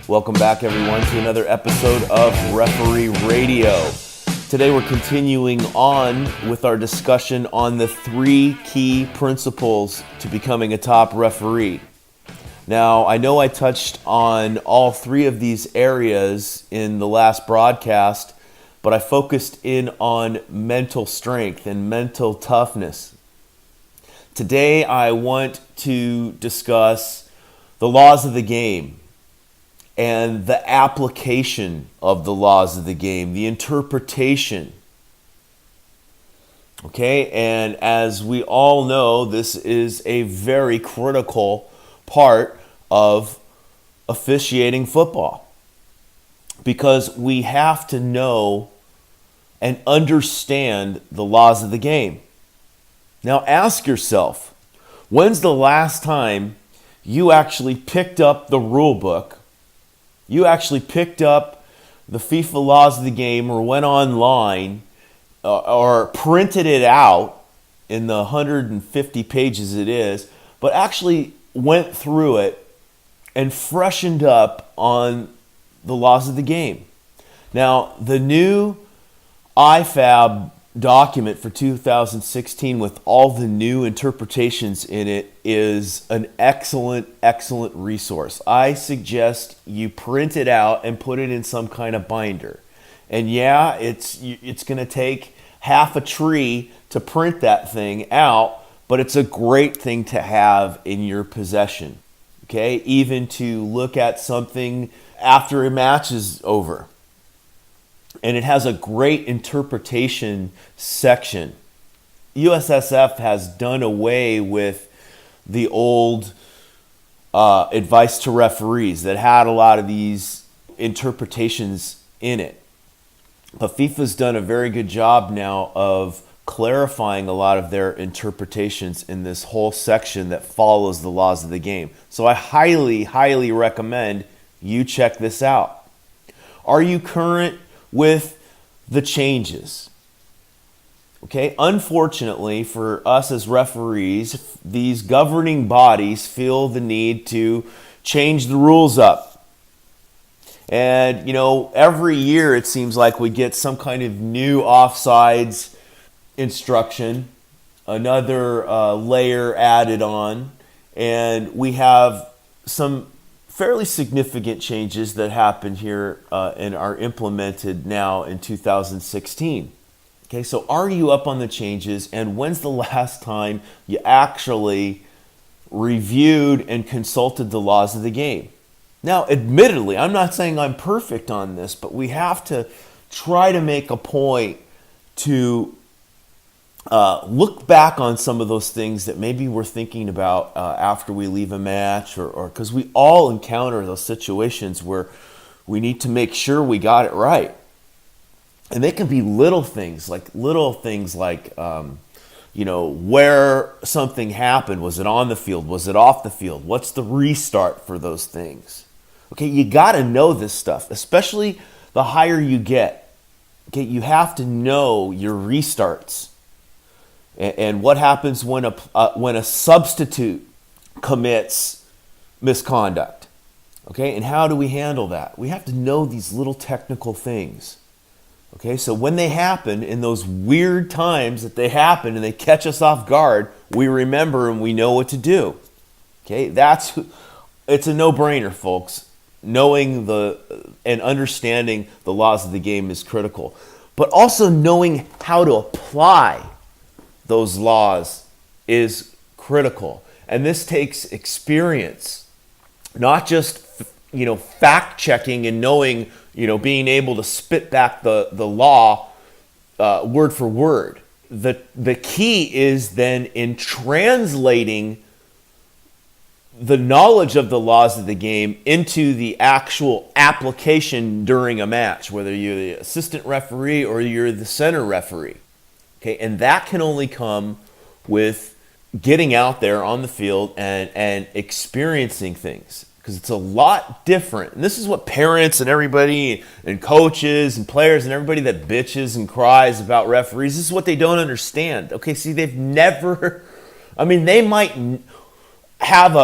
Welcome back, everyone, to another episode of Referee Radio. Today we're continuing on with our discussion on the 3 key principles to becoming a top referee. Now, I know I touched on all 3 of these areas in the last broadcast, but I focused in on mental strength and mental toughness. Today I want to discuss the laws of the game and the application of the laws of the game, the interpretation. Okay, and as we all know, this is a very critical part of officiating football because we have to know and understand the laws of the game. Now ask yourself, when's the last time you actually picked up the rule book? You actually picked up the FIFA laws of the game or went online or printed it out in the 150 pages it is, but actually went through it and freshened up on the laws of the game. Now, the new IFAB document for 2016 with all the new interpretations in it is an excellent resource. I suggest you print it out and put it in some kind of binder. And yeah, it's going to take half a tree to print that thing out, but it's a great thing to have in your possession. Okay, even to look at something after a match is over. And it has a great interpretation section. USSF has done away with the old advice to referees that had a lot of these interpretations in it. But FIFA's done a very good job now of clarifying a lot of their interpretations in this whole section that follows the laws of the game. So I highly recommend you check this out. Are you current with the changes? Okay, unfortunately for us as referees, these governing bodies feel the need to change the rules up. And, every year it seems like we get some kind of new offsides instruction, another layer added on, and we have some fairly significant changes that happened here and are implemented now in 2016. Okay, so are you up on the changes, and when's the last time you actually reviewed and consulted the laws of the game? Now, admittedly, I'm not saying I'm perfect on this, but we have to try to make a point to look back on some of those things that maybe we're thinking about after we leave a match, or because we all encounter those situations where we need to make sure we got it right. And they can be little things like where something happened. Was it on the field? Was it off the field? What's the restart for those things? Okay, you got to know this stuff, especially the higher you get. Okay, you have to know your restarts. And what happens when a substitute commits misconduct? Okay, and how do we handle that? We have to know these little technical things. Okay, so when they happen, in those weird times that they happen and they catch us off guard, we remember and we know what to do. Okay, it's a no-brainer, folks. Knowing and understanding the laws of the game is critical. But also knowing how to apply those laws is critical. And this takes experience, not just fact checking and knowing, being able to spit back the law word for word. The key is then in translating the knowledge of the laws of the game into the actual application during a match, whether you're the assistant referee or you're the center referee. Okay, and that can only come with getting out there on the field and experiencing things, because it's a lot different. And this is what parents and everybody and coaches and players and everybody that bitches and cries about referees, this is what they don't understand. Okay, see, they've never, they might have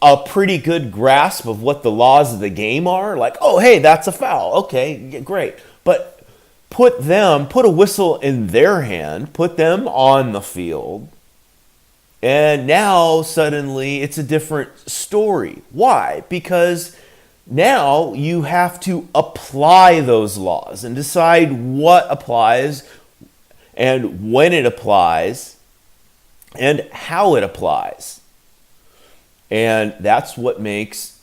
a pretty good grasp of what the laws of the game are. Like, oh, hey, that's a foul. Okay, great. But put a whistle in their hand, put them on the field, and now suddenly it's a different story. Why? Because now you have to apply those laws and decide what applies and when it applies and how it applies. And that's what makes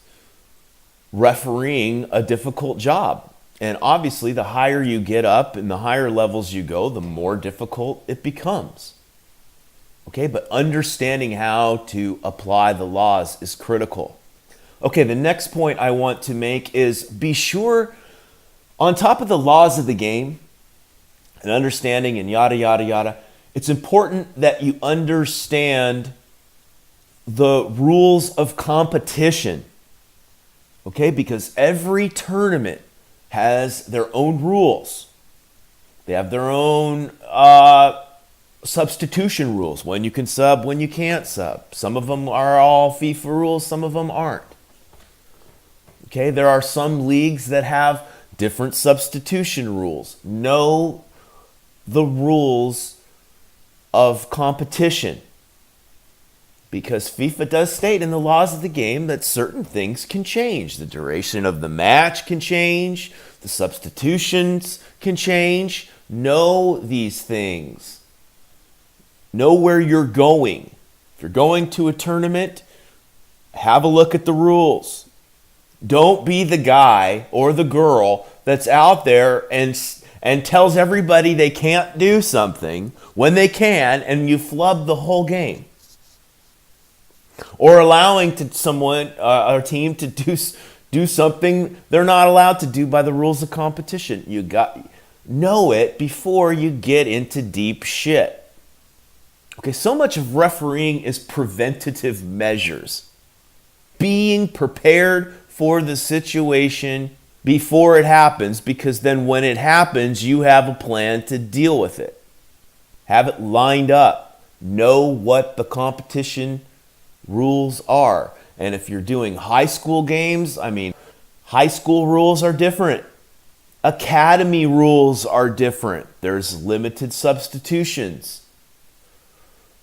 refereeing a difficult job. And obviously, the higher you get up and the higher levels you go, the more difficult it becomes. Okay, but understanding how to apply the laws is critical. Okay, the next point I want to make is be sure, on top of the laws of the game and understanding and yada, yada, yada, it's important that you understand the rules of competition. Okay, because every tournament has their own rules. They have their own substitution rules, when you can sub, when you can't sub. Some of them are all FIFA rules, some of them aren't. Okay, there are some leagues that have different substitution rules. Know the rules of competition, because FIFA does state in the laws of the game that certain things can change. The duration of the match can change. The substitutions can change. Know these things. Know where you're going. If you're going to a tournament, have a look at the rules. Don't be the guy or the girl that's out there and tells everybody they can't do something when they can, and you flub the whole game. Or allowing someone, a team, to do something they're not allowed to do by the rules of competition. You got know it before you get into deep shit. Okay, so much of refereeing is preventative measures. Being prepared for the situation before it happens, because then when it happens, you have a plan to deal with it. Have it lined up. Know what the competition rules are. And if you're doing high school games, high school rules are different. Academy rules are different. There's limited substitutions.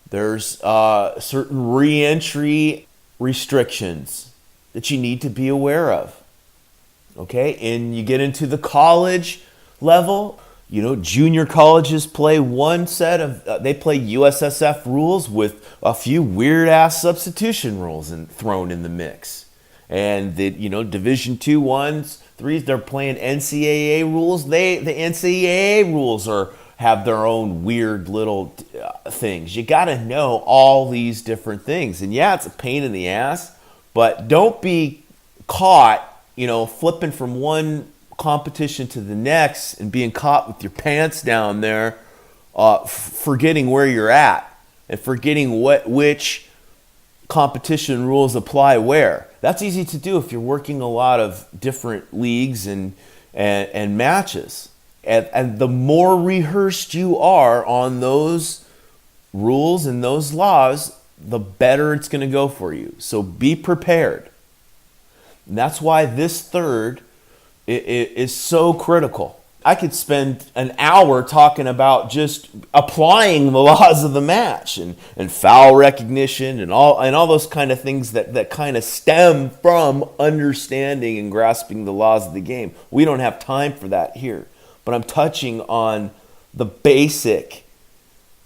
There's certain re-entry restrictions that you need to be aware of. Okay, and you get into the college level, junior colleges play one set of, they play USSF rules with a few weird-ass substitution rules thrown in the mix. And the, Division II, 1s, 3s, they're playing NCAA rules. The NCAA rules have their own weird little things. You got to know all these different things. And yeah, it's a pain in the ass, but don't be caught, flipping from one competition to the next and being caught with your pants down there, forgetting where you're at and forgetting which competition rules apply where. That's easy to do if you're working a lot of different leagues and matches. And the more rehearsed you are on those rules and those laws, the better it's going to go for you. So be prepared. And that's why this third is so critical. I could spend an hour talking about just applying the laws of the match and foul recognition and all those kind of things that kind of stem from understanding and grasping the laws of the game. We don't have time for that here. But I'm touching on the basic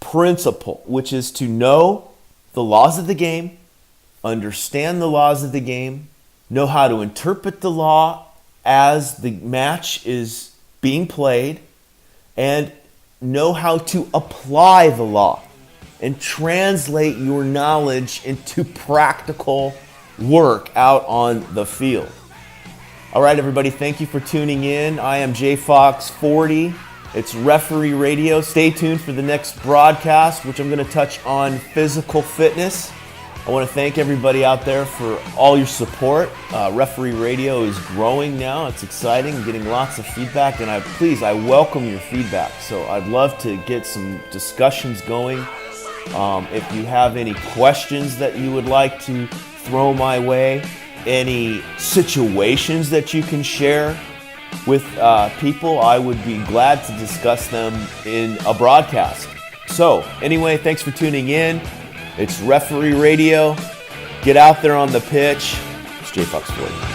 principle, which is to know the laws of the game, understand the laws of the game, know how to interpret the law as the match is being played, and know how to apply the law and translate your knowledge into practical work out on the field. All right, everybody, thank you for tuning in. I am JFox40. It's Referee Radio. Stay tuned for the next broadcast, which I'm going to touch on physical fitness. I want to thank everybody out there for all your support. Referee Radio is growing now. It's exciting, getting lots of feedback, and I welcome your feedback. So I'd love to get some discussions going. If you have any questions that you would like to throw my way, any situations that you can share with people, I would be glad to discuss them in a broadcast. So anyway, thanks for tuning in. It's Referee Radio. Get out there on the pitch. It's J Fox 40.